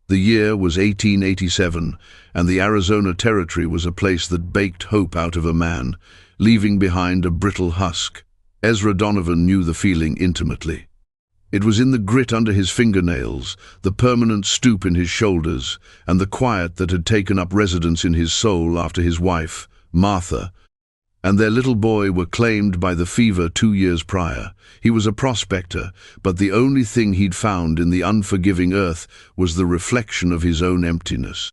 The year was 1887, and the Arizona Territory was a place that baked hope out of a man, leaving behind a brittle husk. Ezra Donovan knew the feeling intimately. It was in the grit under his fingernails, the permanent stoop in his shoulders, and the quiet that had taken up residence in his soul after his wife, Martha, and their little boy were claimed by the fever 2 years prior. He was a prospector, but the only thing he'd found in the unforgiving earth was the reflection of his own emptiness.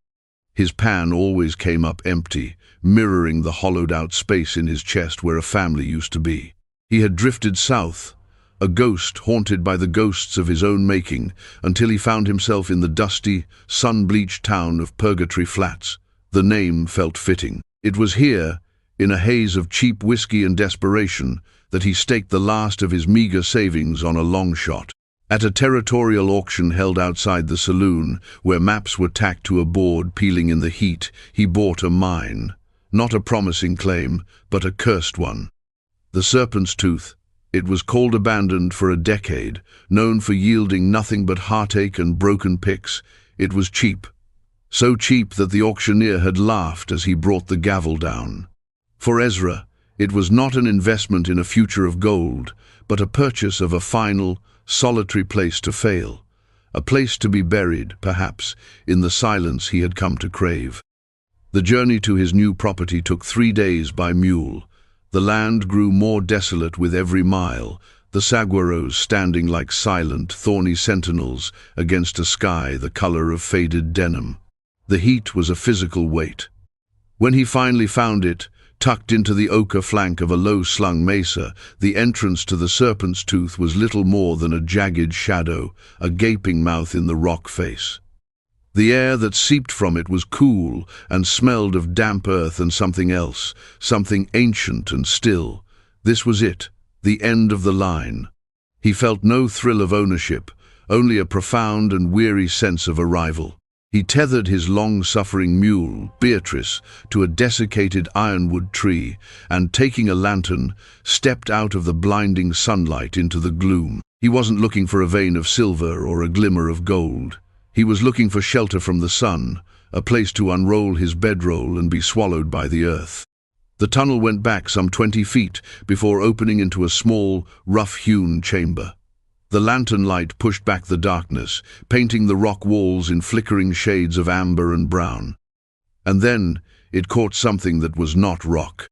His pan always came up empty, mirroring the hollowed-out space in his chest where a family used to be. He had drifted south, a ghost haunted by the ghosts of his own making, until he found himself in the dusty, sun-bleached town of Purgatory Flats. The name felt fitting. It was here, in a haze of cheap whiskey and desperation, that he staked the last of his meager savings on a long shot. At a territorial auction held outside the saloon, where maps were tacked to a board peeling in the heat, he bought a mine. Not a promising claim, but a cursed one. The Serpent's Tooth. It was cold abandoned for a decade, known for yielding nothing but heartache and broken picks. It was cheap. So cheap that the auctioneer had laughed as he brought the gavel down. For Ezra, it was not an investment in a future of gold, but a purchase of a final, solitary place to fail. A place to be buried, perhaps, in the silence he had come to crave. The journey to his new property took 3 days by mule. The land grew more desolate with every mile, the saguaros standing like silent, thorny sentinels against a sky the color of faded denim. The heat was a physical weight. When he finally found it, tucked into the ochre flank of a low-slung mesa, the entrance to the Serpent's Tooth was little more than a jagged shadow, a gaping mouth in the rock face. The air that seeped from it was cool and smelled of damp earth and something else, something ancient and still. This was it, the end of the line. He felt no thrill of ownership, only a profound and weary sense of arrival. He tethered his long-suffering mule, Beatrice, to a desiccated ironwood tree, and taking a lantern, stepped out of the blinding sunlight into the gloom. He wasn't looking for a vein of silver or a glimmer of gold. He was looking for shelter from the sun, a place to unroll his bedroll and be swallowed by the earth. The tunnel went back some 20 feet before opening into a small, rough-hewn chamber. The lantern light pushed back the darkness, painting the rock walls in flickering shades of amber and brown. And then it caught something that was not rock.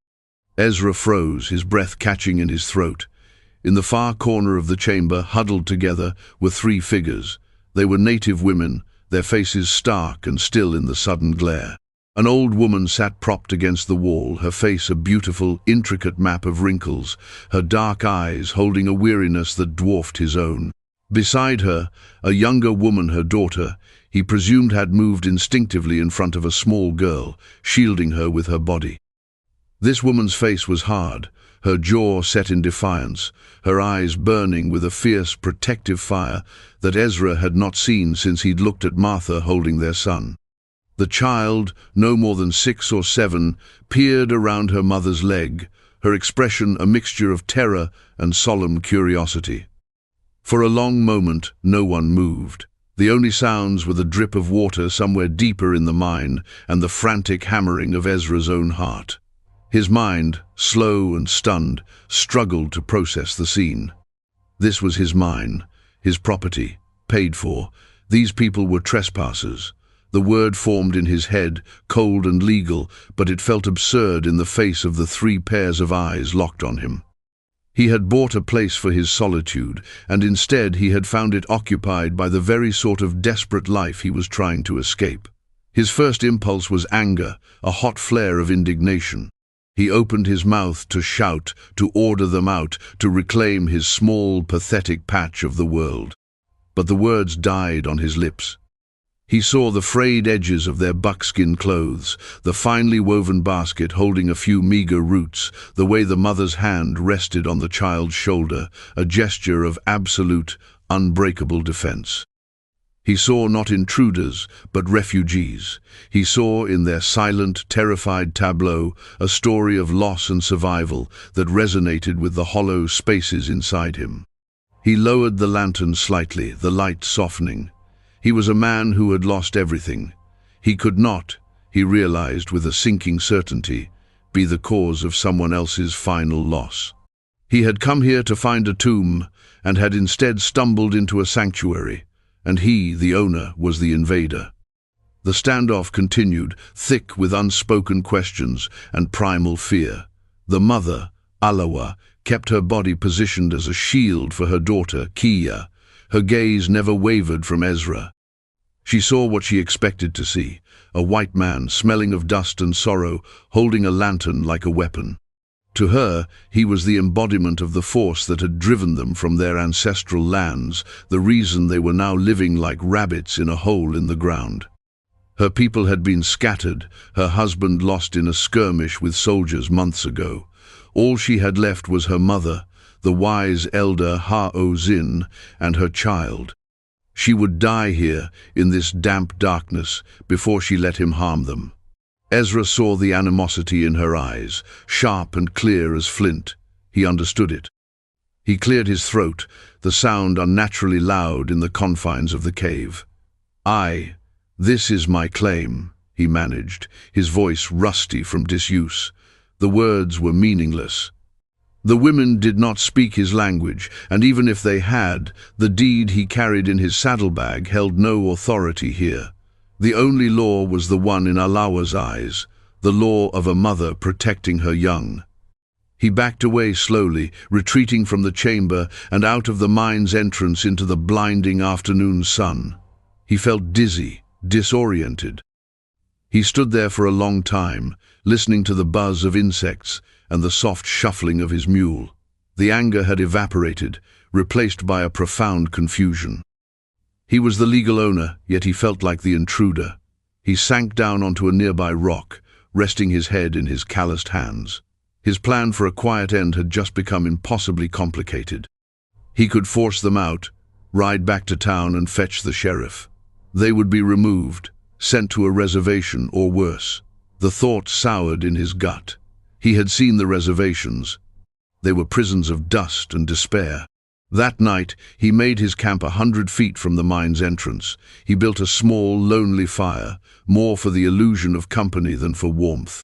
Ezra froze, his breath catching in his throat. In the far corner of the chamber, huddled together, were 3 figures. They were native women, their faces stark and still in the sudden glare. An old woman sat propped against the wall, her face a beautiful, intricate map of wrinkles, her dark eyes holding a weariness that dwarfed his own. Beside her, a younger woman, her daughter, he presumed had moved instinctively in front of a small girl, shielding her with her body. This woman's face was hard, her jaw set in defiance, her eyes burning with a fierce, protective fire that Ezra had not seen since he'd looked at Martha holding their son. The child, no more than 6 or 7, peered around her mother's leg, her expression a mixture of terror and solemn curiosity. For a long moment, no one moved. The only sounds were the drip of water somewhere deeper in the mine and the frantic hammering of Ezra's own heart. His mind, slow and stunned, struggled to process the scene. This was his mine, his property, paid for. These people were trespassers. The word formed in his head, cold and legal, but it felt absurd in the face of the 3 pairs of eyes locked on him. He had bought a place for his solitude, and instead he had found it occupied by the very sort of desperate life he was trying to escape. His first impulse was anger, a hot flare of indignation. He opened his mouth to shout, to order them out, to reclaim his small, pathetic patch of the world. But the words died on his lips. He saw the frayed edges of their buckskin clothes, the finely woven basket holding a few meager roots, the way the mother's hand rested on the child's shoulder, a gesture of absolute, unbreakable defense. He saw not intruders, but refugees. He saw in their silent, terrified tableau a story of loss and survival that resonated with the hollow spaces inside him. He lowered the lantern slightly, the light softening. He was a man who had lost everything. He could not, he realized with a sinking certainty, be the cause of someone else's final loss. He had come here to find a tomb and had instead stumbled into a sanctuary, and he, the owner, was the invader. The standoff continued, thick with unspoken questions and primal fear. The mother, Alawa, kept her body positioned as a shield for her daughter, Kia. Her gaze never wavered from Ezra. She saw what she expected to see, a white man smelling of dust and sorrow, holding a lantern like a weapon. To her, he was the embodiment of the force that had driven them from their ancestral lands, the reason they were now living like rabbits in a hole in the ground. Her people had been scattered, her husband lost in a skirmish with soldiers months ago. All she had left was her mother, the wise elder Ha-O-Zin, and her child. She would die here, in this damp darkness, before she let him harm them. Ezra saw the animosity in her eyes, sharp and clear as flint. He understood it. He cleared his throat, the sound unnaturally loud in the confines of the cave. This is my claim, he managed, his voice rusty from disuse. The words were meaningless. The women did not speak his language, and even if they had, the deed he carried in his saddlebag held no authority here. The only law was the one in Alawa's eyes, the law of a mother protecting her young. He backed away slowly, retreating from the chamber and out of the mine's entrance into the blinding afternoon sun. He felt dizzy, disoriented. He stood there for a long time, listening to the buzz of insects and the soft shuffling of his mule. The anger had evaporated, replaced by a profound confusion. He was the legal owner, yet he felt like the intruder. He sank down onto a nearby rock, resting his head in his calloused hands. His plan for a quiet end had just become impossibly complicated. He could force them out, ride back to town and fetch the sheriff. They would be removed, sent to a reservation or worse. The thought soured in his gut. He had seen the reservations. They were prisons of dust and despair. That night, he made his camp 100 feet from the mine's entrance. He built a small, lonely fire, more for the illusion of company than for warmth.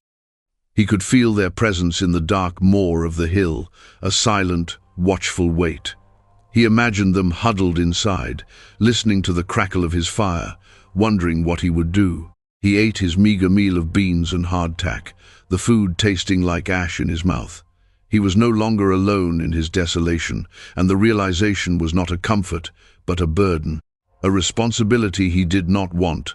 He could feel their presence in the dark moor of the hill, a silent, watchful wait. He imagined them huddled inside, listening to the crackle of his fire, wondering what he would do. He ate his meager meal of beans and hardtack, the food tasting like ash in his mouth. He was no longer alone in his desolation, and the realization was not a comfort, but a burden, a responsibility he did not want.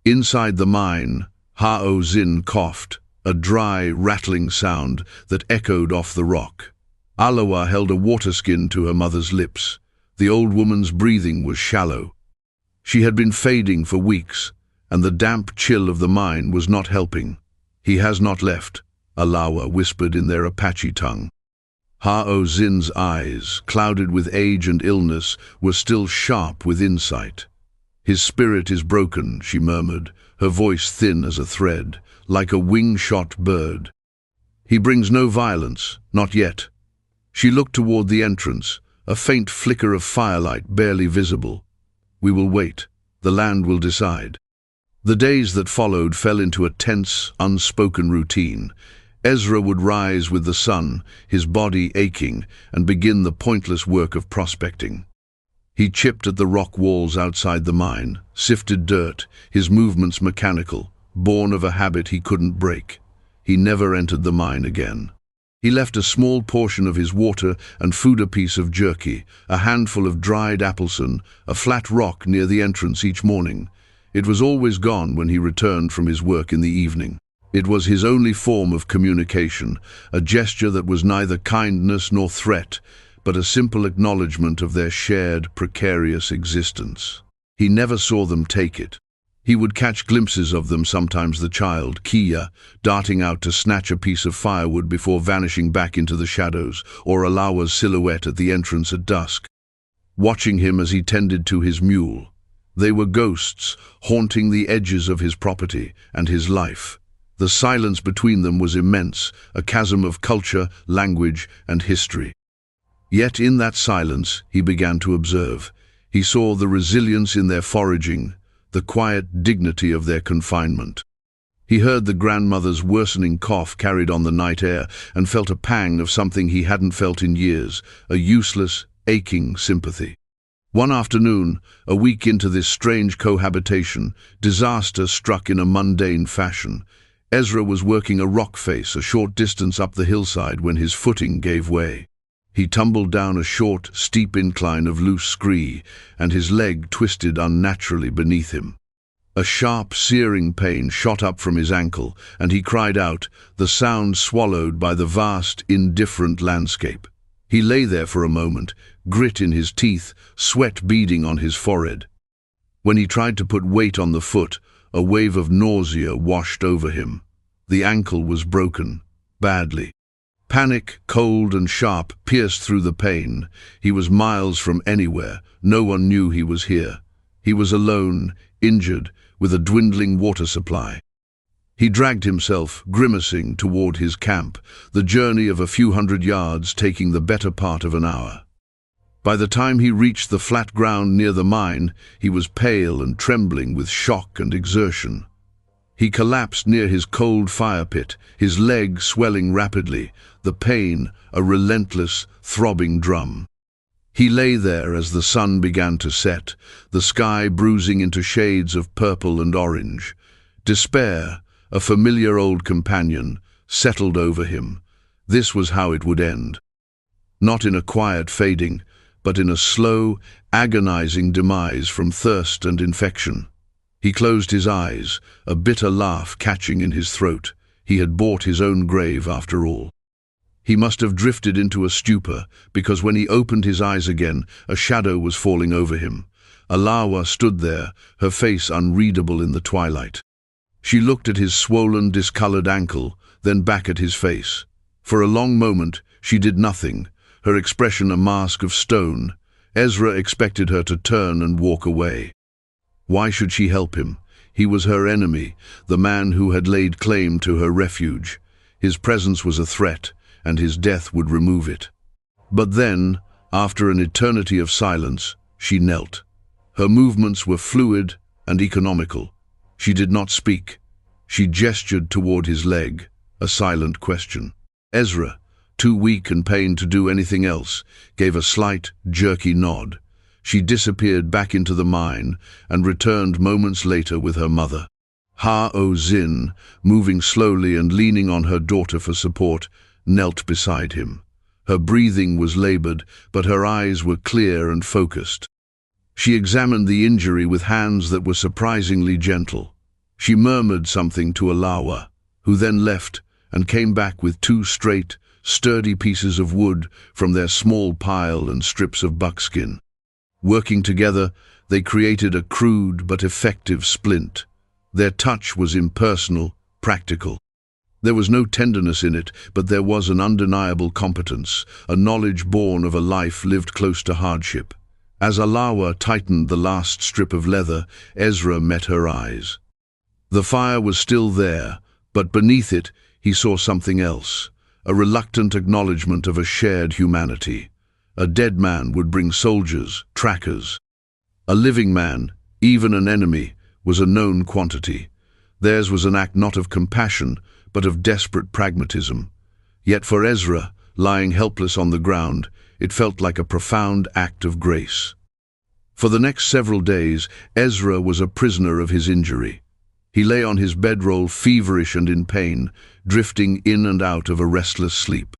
Inside the mine, Ha-O-Zin coughed, a dry, rattling sound that echoed off the rock. Alawa held a water skin to her mother's lips. The old woman's breathing was shallow. She had been fading for weeks, and the damp chill of the mine was not helping. "He has not left," Alawa whispered in their Apache tongue. Ha-O-Zin's eyes, clouded with age and illness, were still sharp with insight. "His spirit is broken," she murmured, her voice thin as a thread, like a wing-shot bird. "He brings no violence, not yet." She looked toward the entrance, a faint flicker of firelight barely visible. "We will wait. The land will decide." The days that followed fell into a tense, unspoken routine. Ezra would rise with the sun, his body aching, and begin the pointless work of prospecting. He chipped at the rock walls outside the mine, sifted dirt, his movements mechanical, born of a habit he couldn't break. He never entered the mine again. He left a small portion of his water and food, a piece of jerky, a handful of dried appleson, a flat rock near the entrance each morning. It was always gone when he returned from his work in the evening. It was his only form of communication, a gesture that was neither kindness nor threat, but a simple acknowledgement of their shared, precarious existence. He never saw them take it. He would catch glimpses of them, sometimes the child, Kia, darting out to snatch a piece of firewood before vanishing back into the shadows, or Alawa's silhouette at the entrance at dusk, watching him as he tended to his mule. They were ghosts, haunting the edges of his property and his life. The silence between them was immense, a chasm of culture, language, and history. Yet in that silence he began to observe. He saw the resilience in their foraging, the quiet dignity of their confinement. He heard the grandmother's worsening cough carried on the night air and felt a pang of something he hadn't felt in years, a useless, aching sympathy. One afternoon, a week into this strange cohabitation, disaster struck in a mundane fashion. Ezra was working a rock face a short distance up the hillside when his footing gave way. He tumbled down a short, steep incline of loose scree, and his leg twisted unnaturally beneath him. A sharp, searing pain shot up from his ankle, and he cried out, the sound swallowed by the vast, indifferent landscape. He lay there for a moment, grit in his teeth, sweat beading on his forehead. When he tried to put weight on the foot, a wave of nausea washed over him. The ankle was broken, badly. Panic, cold and sharp, pierced through the pain. He was miles from anywhere. No one knew he was here. He was alone, injured, with a dwindling water supply. He dragged himself, grimacing, toward his camp, the journey of a few hundred yards taking the better part of an hour. By the time he reached the flat ground near the mine, he was pale and trembling with shock and exertion. He collapsed near his cold fire pit, his leg swelling rapidly, the pain a relentless, throbbing drum. He lay there as the sun began to set, the sky bruising into shades of purple and orange. Despair, a familiar old companion, settled over him. This was how it would end. Not in a quiet fading, but in a slow, agonizing demise from thirst and infection. He closed his eyes, a bitter laugh catching in his throat. He had bought his own grave after all. He must have drifted into a stupor, because when he opened his eyes again, a shadow was falling over him. Alawa stood there, her face unreadable in the twilight. She looked at his swollen, discolored ankle, then back at his face. For a long moment, she did nothing, her expression a mask of stone. Ezra expected her to turn and walk away. Why should she help him? He was her enemy, the man who had laid claim to her refuge. His presence was a threat, and his death would remove it. But then, after an eternity of silence, she knelt. Her movements were fluid and economical. She did not speak. She gestured toward his leg, a silent question. Ezra, too weak and pained to do anything else, gave a slight, jerky nod. She disappeared back into the mine and returned moments later with her mother. Ha-O-Zin, moving slowly and leaning on her daughter for support, knelt beside him. Her breathing was labored, but her eyes were clear and focused. She examined the injury with hands that were surprisingly gentle. She murmured something to Alawa, who then left and came back with 2 straight, sturdy pieces of wood from their small pile and strips of buckskin. Working together, they created a crude but effective splint. Their touch was impersonal, practical. There was no tenderness in it, but there was an undeniable competence, a knowledge born of a life lived close to hardship. As Alawa tightened the last strip of leather, Ezra met her eyes. The fire was still there, but beneath it he saw something else, a reluctant acknowledgement of a shared humanity. A dead man would bring soldiers, trackers. A living man, even an enemy, was a known quantity. Theirs was an act not of compassion, but of desperate pragmatism. Yet for Ezra, lying helpless on the ground, it felt like a profound act of grace. For the next several days, Ezra was a prisoner of his injury. He lay on his bedroll feverish and in pain, drifting in and out of a restless sleep.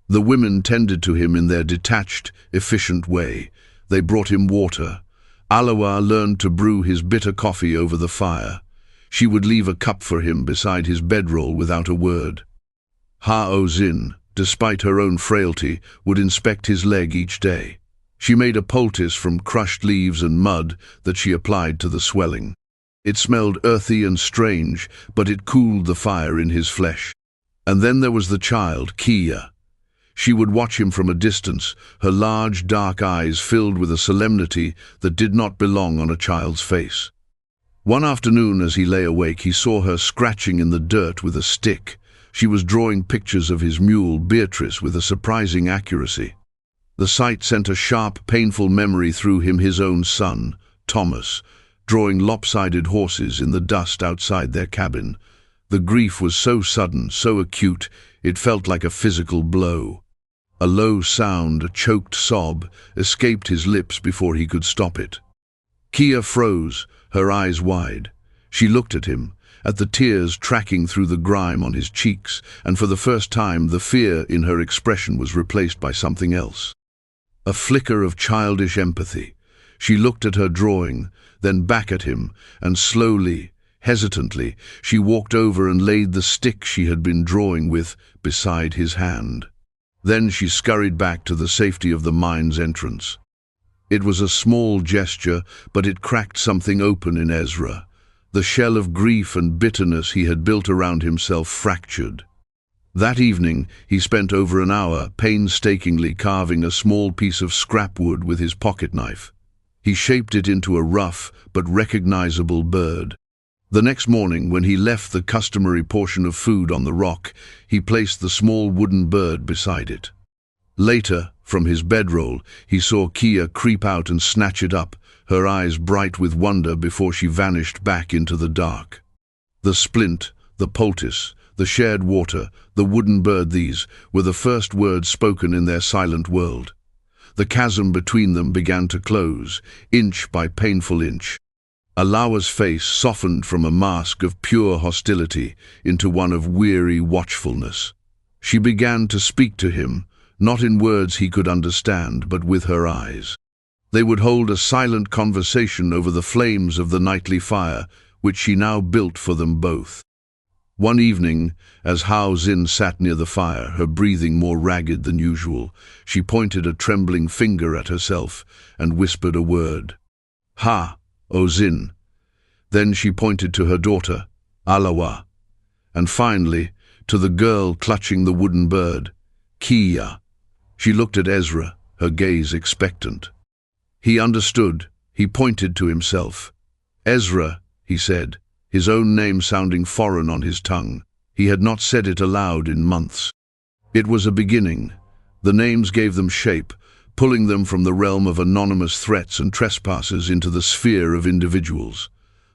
The women tended to him in their detached, efficient way. They brought him water. Alawa learned to brew his bitter coffee over the fire. She would leave a cup for him beside his bedroll without a word. Ha-O-Zin, despite her own frailty, would inspect his leg each day. She made a poultice from crushed leaves and mud that she applied to the swelling. It smelled earthy and strange, but it cooled the fire in his flesh. And then there was the child, Kia. She would watch him from a distance, her large, dark eyes filled with a solemnity that did not belong on a child's face. One afternoon as he lay awake, he saw her scratching in the dirt with a stick. She was drawing pictures of his mule, Beatrice, with a surprising accuracy. The sight sent a sharp, painful memory through him, his own son, Thomas, drawing lopsided horses in the dust outside their cabin. The grief was so sudden, so acute, it felt like a physical blow. A low sound, a choked sob, escaped his lips before he could stop it. Kia froze, her eyes wide. She looked at him, at the tears tracking through the grime on his cheeks, and for the first time the fear in her expression was replaced by something else. A flicker of childish empathy. She looked at her drawing, then back at him, and slowly, hesitantly, she walked over and laid the stick she had been drawing with beside his hand. Then she scurried back to the safety of the mine's entrance. It was a small gesture, but it cracked something open in Ezra. The shell of grief and bitterness he had built around himself fractured. That evening, he spent over an hour painstakingly carving a small piece of scrap wood with his pocket knife. He shaped it into a rough but recognizable bird. The next morning, when he left the customary portion of food on the rock, he placed the small wooden bird beside it. Later, from his bedroll, he saw Kia creep out and snatch it up, her eyes bright with wonder before she vanished back into the dark. The splint, the poultice, the shared water, the wooden bird, these were the first words spoken in their silent world. The chasm between them began to close, inch by painful inch. Alawa's face softened from a mask of pure hostility into one of weary watchfulness. She began to speak to him, not in words he could understand, but with her eyes. They would hold a silent conversation over the flames of the nightly fire, which she now built for them both. One evening, as Hao Xin sat near the fire, her breathing more ragged than usual, she pointed a trembling finger at herself and whispered a word. "Ha, O Xin." Then she pointed to her daughter, Alawa, and finally, to the girl clutching the wooden bird, Kia. She looked at Ezra, her gaze expectant. He understood. He pointed to himself. "Ezra," he said, his own name sounding foreign on his tongue. He had not said it aloud in months. It was a beginning. The names gave them shape, pulling them from the realm of anonymous threats and trespassers into the sphere of individuals.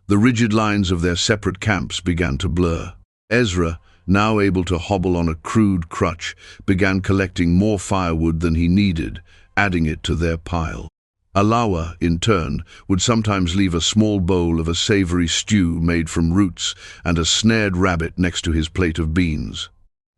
The rigid lines of their separate camps began to blur. Ezra, now able to hobble on a crude crutch, began collecting more firewood than he needed, adding it to their pile. Alawa, in turn, would sometimes leave a small bowl of a savory stew made from roots and a snared rabbit next to his plate of beans.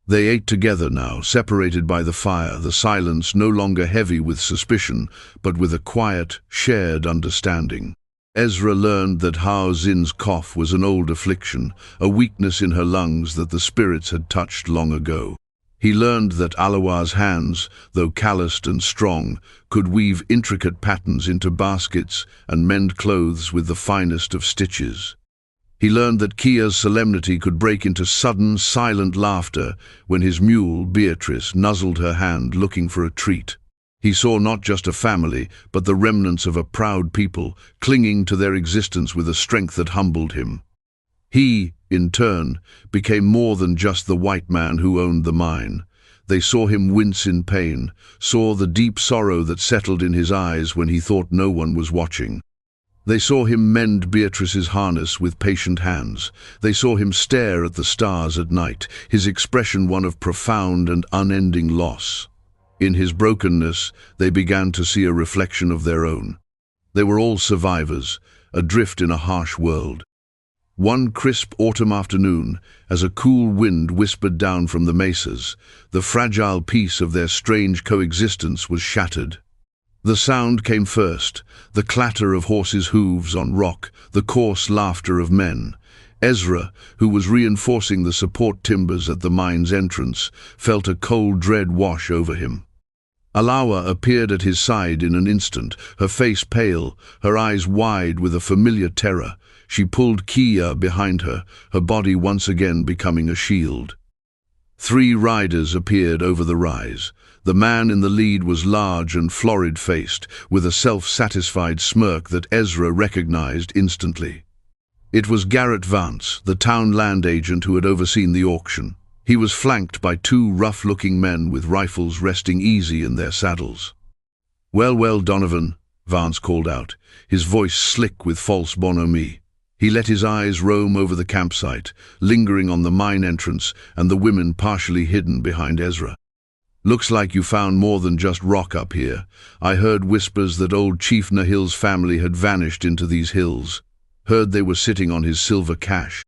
They ate together now, separated by the fire, the silence no longer heavy with suspicion, but with a quiet, shared understanding. Ezra learned that Hao Xin's cough was an old affliction, a weakness in her lungs that the spirits had touched long ago. He learned that Alawa's hands, though calloused and strong, could weave intricate patterns into baskets and mend clothes with the finest of stitches. He learned that Kia's solemnity could break into sudden, silent laughter when his mule, Beatrice, nuzzled her hand looking for a treat. He saw not just a family, but the remnants of a proud people, clinging to their existence with a strength that humbled him. He, in turn, became more than just the white man who owned the mine. They saw him wince in pain, saw the deep sorrow that settled in his eyes when he thought no one was watching. They saw him mend Beatrice's harness with patient hands. They saw him stare at the stars at night, his expression one of profound and unending loss. In his brokenness, they began to see a reflection of their own. They were all survivors, adrift in a harsh world. One crisp autumn afternoon, as a cool wind whispered down from the mesas, the fragile peace of their strange coexistence was shattered. The sound came first, the clatter of horses' hooves on rock, the coarse laughter of men. Ezra, who was reinforcing the support timbers at the mine's entrance, felt a cold dread wash over him. Alawa appeared at his side in an instant, her face pale, her eyes wide with a familiar terror. She pulled Kia behind her, her body once again becoming a shield. 3 riders appeared over the rise. The man in the lead was large and florid-faced, with a self-satisfied smirk that Ezra recognized instantly. It was Garrett Vance, the town land agent who had overseen the auction. He was flanked by 2 rough-looking men with rifles resting easy in their saddles. "Well, well, Donovan," Vance called out, his voice slick with false bonhomie. He let his eyes roam over the campsite, lingering on the mine entrance and the women partially hidden behind Ezra. "Looks like you found more than just rock up here. I heard whispers that old Chief Nahil's family had vanished into these hills. Heard they were sitting on his silver cache."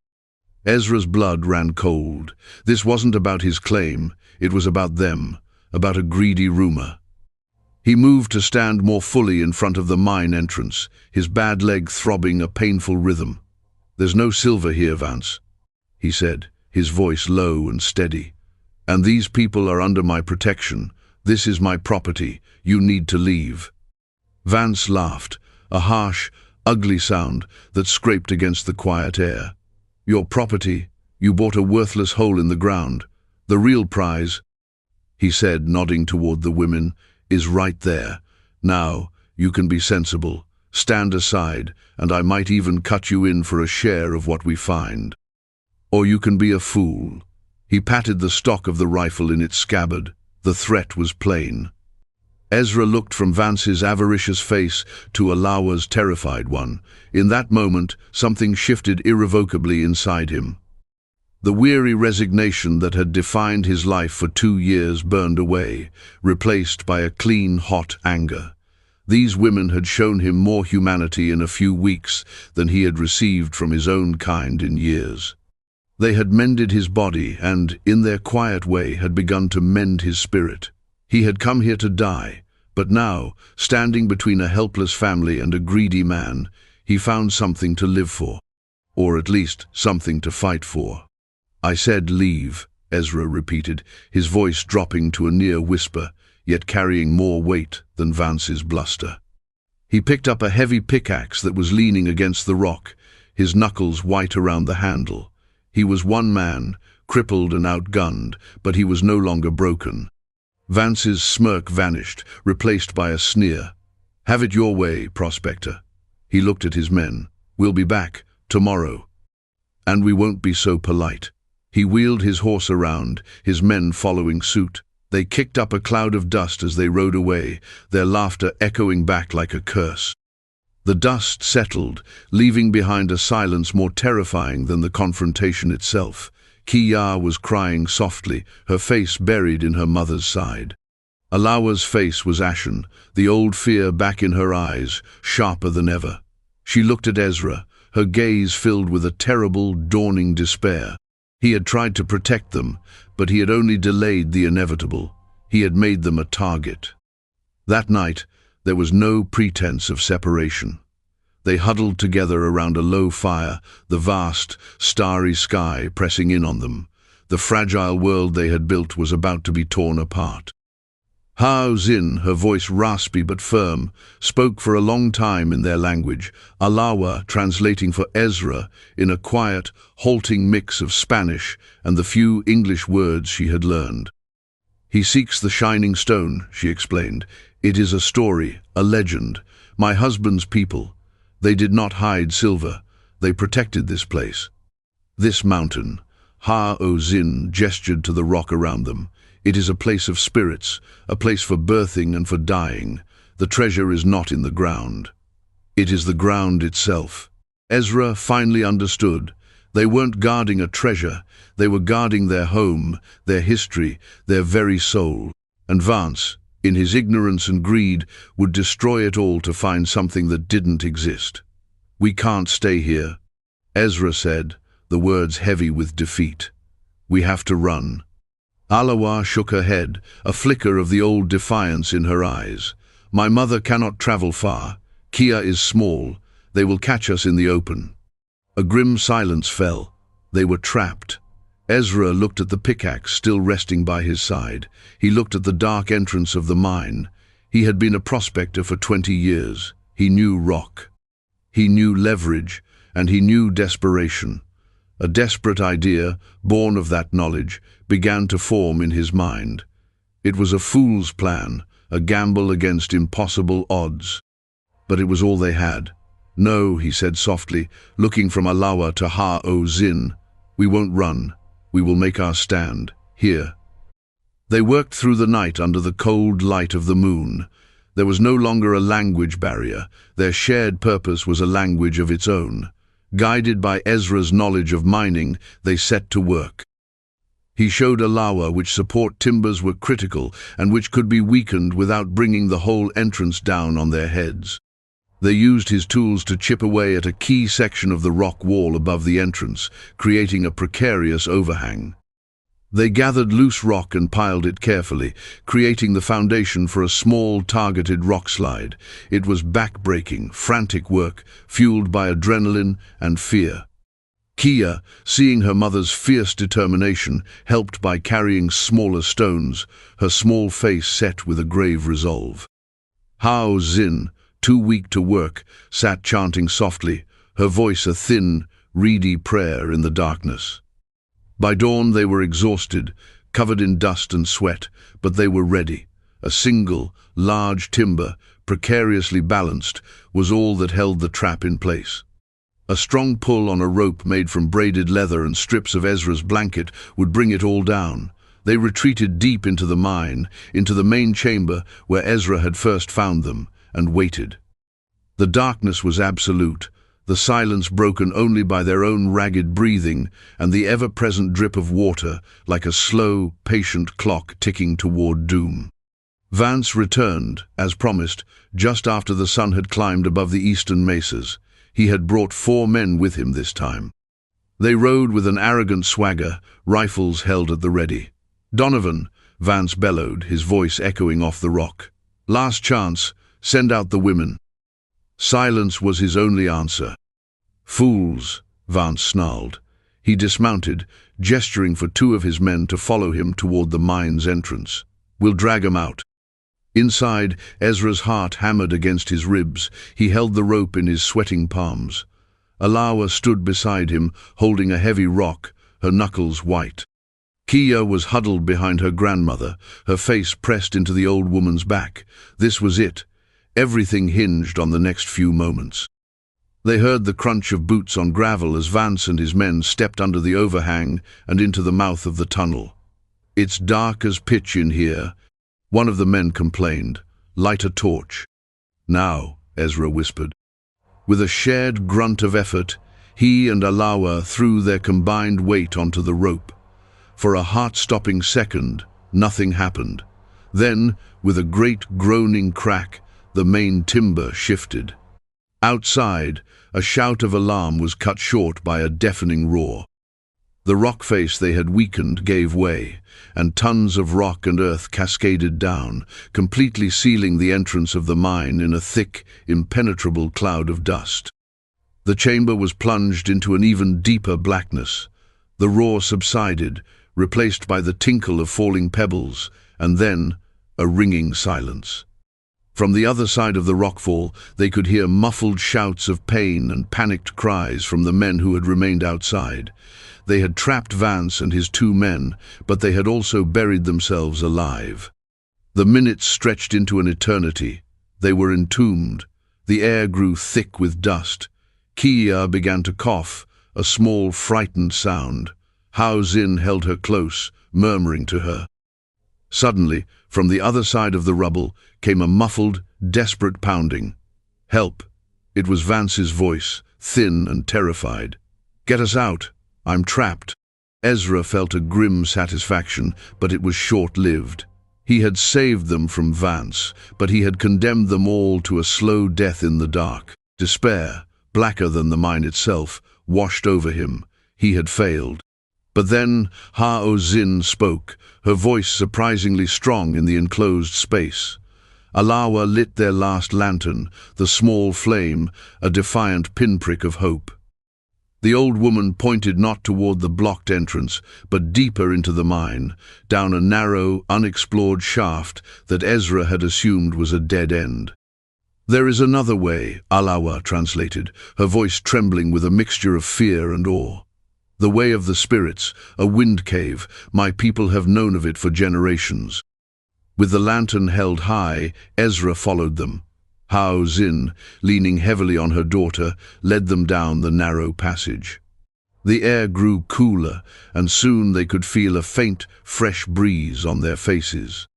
Ezra's blood ran cold. This wasn't about his claim, it was about them, about a greedy rumor. He moved to stand more fully in front of the mine entrance, his bad leg throbbing a painful rhythm. "There's no silver here, Vance," he said, his voice low and steady. "And these people are under my protection. This is my property. You need to leave." Vance laughed, a harsh, ugly sound that scraped against the quiet air. "Your property? You bought a worthless hole in the ground. The real prize," he said, nodding toward the women, "is right there. Now, you can be sensible. Stand aside, and I might even cut you in for a share of what we find. Or you can be a fool." He patted the stock of the rifle in its scabbard. The threat was plain. Ezra looked from Vance's avaricious face to Alawa's terrified one. In that moment, something shifted irrevocably inside him. The weary resignation that had defined his life for 2 years burned away, replaced by a clean, hot anger. These women had shown him more humanity in a few weeks than he had received from his own kind in years. They had mended his body and, in their quiet way, had begun to mend his spirit. He had come here to die, but now, standing between a helpless family and a greedy man, he found something to live for, or at least something to fight for. "I said leave," Ezra repeated, his voice dropping to a near whisper, yet carrying more weight than Vance's bluster. He picked up a heavy pickaxe that was leaning against the rock, his knuckles white around the handle. He was one man, crippled and outgunned, but he was no longer broken. Vance's smirk vanished, replaced by a sneer. "Have it your way, Prospector." He looked at his men. "We'll be back tomorrow. And we won't be so polite." He wheeled his horse around, his men following suit. They kicked up a cloud of dust as they rode away, their laughter echoing back like a curse. The dust settled, leaving behind a silence more terrifying than the confrontation itself. Kiya was crying softly, her face buried in her mother's side. Alawa's face was ashen, the old fear back in her eyes, sharper than ever. She looked at Ezra, her gaze filled with a terrible, dawning despair. He had tried to protect them, but he had only delayed the inevitable. He had made them a target. That night, there was no pretense of separation. They huddled together around a low fire, the vast, starry sky pressing in on them. The fragile world they had built was about to be torn apart. Hao Zin, her voice raspy but firm, spoke for a long time in their language, Alawa translating for Ezra in a quiet, halting mix of Spanish and the few English words she had learned. "He seeks the shining stone," she explained. "It is a story, a legend. My husband's people. They did not hide silver. They protected this place. This mountain." Ha-O-Zin gestured to the rock around them. "It is a place of spirits, a place for birthing and for dying. The treasure is not in the ground. It is the ground itself." Ezra finally understood. They weren't guarding a treasure. They were guarding their home, their history, their very soul. And Vance, in his ignorance and greed, would destroy it all to find something that didn't exist. "We can't stay here," Ezra said, the words heavy with defeat. "We have to run." Alawa shook her head, a flicker of the old defiance in her eyes. "My mother cannot travel far. Kia is small. They will catch us in the open." A grim silence fell. They were trapped. Ezra looked at the pickaxe still resting by his side. He looked at the dark entrance of the mine. He had been a prospector for 20 years. He knew rock. He knew leverage, and he knew desperation. A desperate idea, born of that knowledge, began to form in his mind. It was a fool's plan, a gamble against impossible odds. But it was all they had. "No," he said softly, looking from Alawa to Ha-O-Zin. "We won't run. We will make our stand, here." They worked through the night under the cold light of the moon. There was no longer a language barrier. Their shared purpose was a language of its own. Guided by Ezra's knowledge of mining, they set to work. He showed Alawa which support timbers were critical and which could be weakened without bringing the whole entrance down on their heads. They used his tools to chip away at a key section of the rock wall above the entrance, creating a precarious overhang. They gathered loose rock and piled it carefully, creating the foundation for a small, targeted rock slide. It was back-breaking, frantic work, fueled by adrenaline and fear. Kia, seeing her mother's fierce determination, helped by carrying smaller stones, her small face set with a grave resolve. Hao Xin, too weak to work, sat chanting softly, her voice a thin, reedy prayer in the darkness. By dawn they were exhausted, covered in dust and sweat, but they were ready. A single, large timber, precariously balanced, was all that held the trap in place. A strong pull on a rope made from braided leather and strips of Ezra's blanket would bring it all down. They retreated deep into the mine, into the main chamber where Ezra had first found them, and waited. The darkness was absolute, the silence broken only by their own ragged breathing and the ever-present drip of water, like a slow, patient clock ticking toward doom. Vance returned, as promised, just after the sun had climbed above the eastern mesas. He had brought 4 men with him this time. They rode with an arrogant swagger, rifles held at the ready. "Donovan," Vance bellowed, his voice echoing off the rock. "Last chance, send out the women." Silence was his only answer. "Fools," Vance snarled. He dismounted, gesturing for 2 of his men to follow him toward the mine's entrance. "We'll drag 'em out." Inside, Ezra's heart hammered against his ribs. He held the rope in his sweating palms. Alawa stood beside him, holding a heavy rock, her knuckles white. Kia was huddled behind her grandmother, her face pressed into the old woman's back. This was it. Everything hinged on the next few moments. They heard the crunch of boots on gravel as Vance and his men stepped under the overhang and into the mouth of the tunnel. "It's dark as pitch in here," one of the men complained. "Light a torch." "Now," Ezra whispered. With a shared grunt of effort, he and Alawa threw their combined weight onto the rope. For a heart-stopping second, nothing happened. Then, with a great groaning crack, the main timber shifted. Outside, a shout of alarm was cut short by a deafening roar. The rock face they had weakened gave way, and tons of rock and earth cascaded down, completely sealing the entrance of the mine in a thick, impenetrable cloud of dust. The chamber was plunged into an even deeper blackness. The roar subsided, replaced by the tinkle of falling pebbles, and then a ringing silence. From the other side of the rockfall, they could hear muffled shouts of pain and panicked cries from the men who had remained outside. They had trapped Vance and his 2 men, but they had also buried themselves alive. The minutes stretched into an eternity. They were entombed. The air grew thick with dust. Kia began to cough, a small, frightened sound. Hao Xin held her close, murmuring to her. Suddenly, from the other side of the rubble, came a muffled, desperate pounding. "Help!" It was Vance's voice, thin and terrified. "Get us out! I'm trapped." Ezra felt a grim satisfaction, but it was short-lived. He had saved them from Vance, but he had condemned them all to a slow death in the dark. Despair, blacker than the mine itself, washed over him. He had failed. But then Hao Xin spoke, her voice surprisingly strong in the enclosed space. Alawa lit their last lantern, the small flame, a defiant pinprick of hope. The old woman pointed not toward the blocked entrance, but deeper into the mine, down a narrow, unexplored shaft that Ezra had assumed was a dead end. "There is another way," Alawa translated, her voice trembling with a mixture of fear and awe. "The way of the spirits, a wind cave. My people have known of it for generations." With the lantern held high, Ezra followed them. Hao Xin, leaning heavily on her daughter, led them down the narrow passage. The air grew cooler, and soon they could feel a faint, fresh breeze on their faces.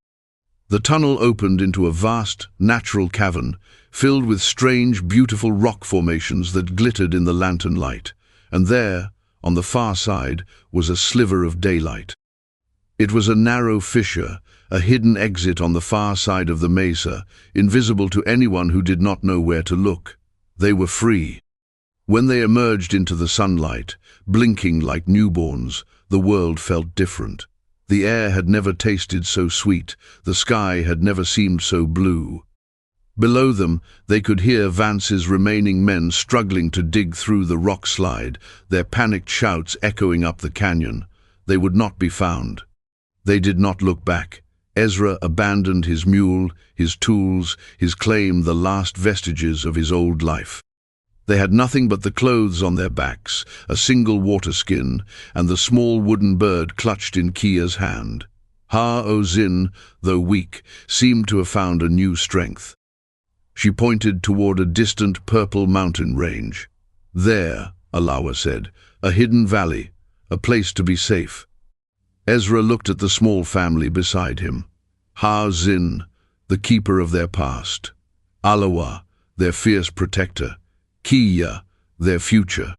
The tunnel opened into a vast, natural cavern, filled with strange, beautiful rock formations that glittered in the lantern light. And there, on the far side, was a sliver of daylight. It was a narrow fissure, a hidden exit on the far side of the mesa, invisible to anyone who did not know where to look. They were free. When they emerged into the sunlight, blinking like newborns, the world felt different. The air had never tasted so sweet, the sky had never seemed so blue. Below them, they could hear Vance's remaining men struggling to dig through the rock slide, their panicked shouts echoing up the canyon. They would not be found. They did not look back. Ezra abandoned his mule, his tools, his claim, the last vestiges of his old life. They had nothing but the clothes on their backs, a single water skin, and the small wooden bird clutched in Kia's hand. Ha-O-Zin, though weak, seemed to have found a new strength. She pointed toward a distant purple mountain range. There, Alawa said, a hidden valley, a place to be safe. Ezra looked at the small family beside him. Ha-Zin, the keeper of their past. Alawa, their fierce protector. Kia, their future.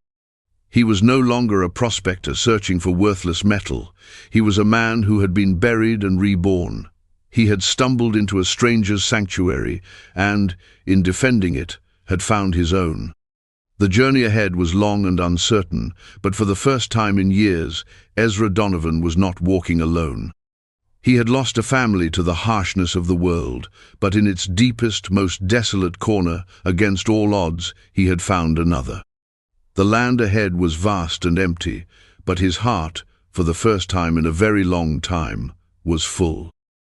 He was no longer a prospector searching for worthless metal. He was a man who had been buried and reborn. He had stumbled into a stranger's sanctuary and, in defending it, had found his own. The journey ahead was long and uncertain, but for the first time in years, Ezra Donovan was not walking alone. He had lost a family to the harshness of the world, but in its deepest, most desolate corner, against all odds, he had found another. The land ahead was vast and empty, but his heart, for the first time in a very long time, was full.